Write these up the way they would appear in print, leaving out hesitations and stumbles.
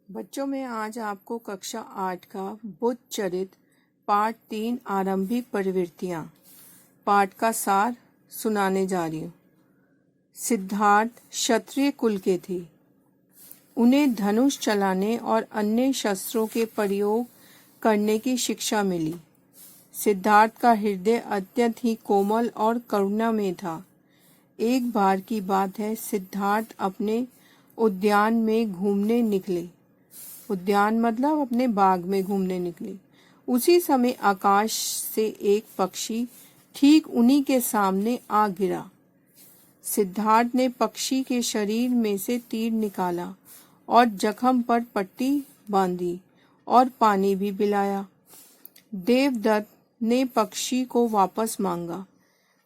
बच्चों में आज आपको कक्षा 8 का बुद्ध चरित्र पाठ 3 आरंभिक प्रवृत्तियाँ पाठ का सार सुनाने जा रही हूँ। सिद्धार्थ क्षत्रिय कुल के थे। उन्हें धनुष चलाने और अन्य शस्त्रों के प्रयोग करने की शिक्षा मिली। सिद्धार्थ का हृदय अत्यंत ही कोमल और करुणामय था। एक बार की बात है, सिद्धार्थ अपने उद्यान में घूमने निकले। उद्यान मतलब अपने बाग में घूमने निकले। उसी समय आकाश से एक पक्षी ठीक उन्हीं के सामने आ गिरा। सिद्धार्थ ने पक्षी के शरीर में से तीर निकाला और जख्म पर पट्टी बांधी और पानी भी पिलाया। देवदत्त ने पक्षी को वापस मांगा।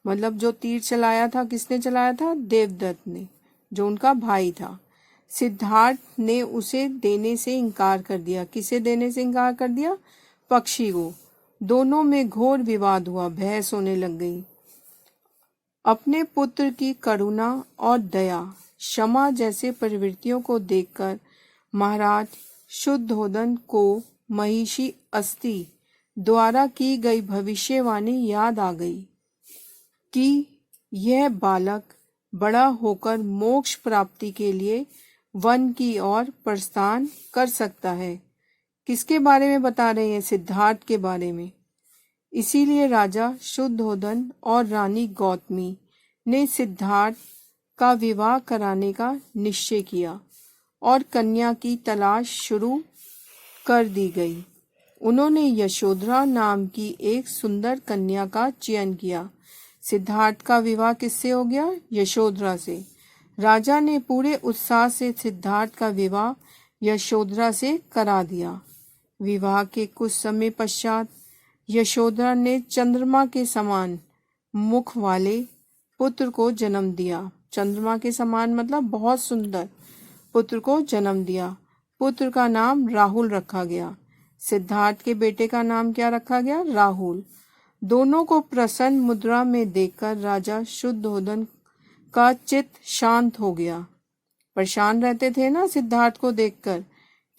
मतलब जो तीर चलाया था, किसने चलाया था? देवदत्त ने, जो उनका भाई था। सिद्धार्थ ने उसे देने से इनकार कर दिया। किसे देने से इनकार कर दिया? पक्षी को। दोनों में घोर विवाद हुआ, बहस होने लग गई। अपने पुत्र की करुणा और दया, क्षमा जैसे प्रवृत्तियों को देखकर महाराज शुद्धोधन को महिषी अस्ति द्वारा की गई भविष्यवाणी याद आ गई कि यह बालक बड़ा होकर मोक्ष प्राप्ति के लिए वन की ओर प्रस्थान कर सकता है। किसके बारे में बता रहे हैं? सिद्धार्थ के बारे में। इसीलिए राजा शुद्धोधन और रानी गौतमी ने सिद्धार्थ का विवाह कराने का निश्चय किया और कन्या की तलाश शुरू कर दी गई। उन्होंने यशोधरा नाम की एक सुंदर कन्या का चयन किया। सिद्धार्थ का विवाह किससे हो गया? यशोधरा से। राजा ने पूरे उत्साह से सिद्धार्थ का विवाह यशोधरा से करा दिया। विवाह के कुछ समय पश्चात यशोधरा ने चंद्रमा के समान मुख वाले पुत्र को जन्म दिया। चंद्रमा के समान मतलब बहुत सुंदर पुत्र को जन्म दिया। पुत्र का नाम राहुल रखा गया। सिद्धार्थ के बेटे का नाम क्या रखा गया? राहुल। दोनों को प्रसन्न मुद्रा में देखकर राजा शुद्धोधन का चित्त शांत हो गया। परेशान रहते थे ना सिद्धार्थ को देखकर,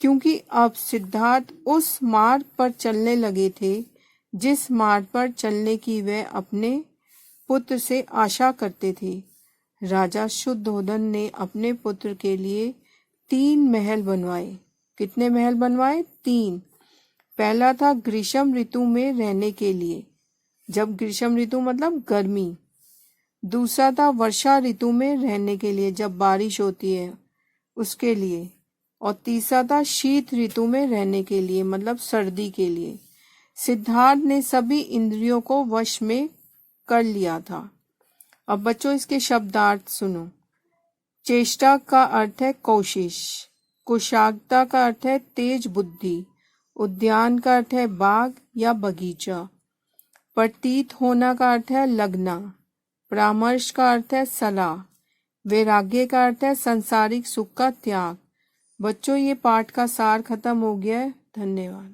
क्योंकि अब सिद्धार्थ उस मार्ग पर चलने लगे थे जिस मार्ग पर चलने की वे अपने पुत्र से आशा करते थे। राजा शुद्धोधन ने अपने पुत्र के लिए 3 महल बनवाए। कितने महल बनवाए? 3। पहला था ग्रीष्म ऋतु में रहने के लिए, जब ग्रीष्म ऋतु मतलब गर्मी। दूसरा था वर्षा ऋतु में रहने के लिए, जब बारिश होती है उसके लिए। और तीसरा था शीत ऋतु में रहने के लिए, मतलब सर्दी के लिए। सिद्धार्थ ने सभी इंद्रियों को वश में कर लिया था। अब बच्चों इसके शब्दार्थ सुनो। चेष्टा का अर्थ है कोशिश। कुशाग्रता का अर्थ है तेज बुद्धि। उद्यान का अर्थ है बाग या बगीचा। प्रतीत होना का अर्थ है लगना। परामर्श का अर्थ है सलाह। वैराग्य का अर्थ है संसारिक सुख का त्याग। बच्चों ये पाठ का सार खत्म हो गया है। धन्यवाद।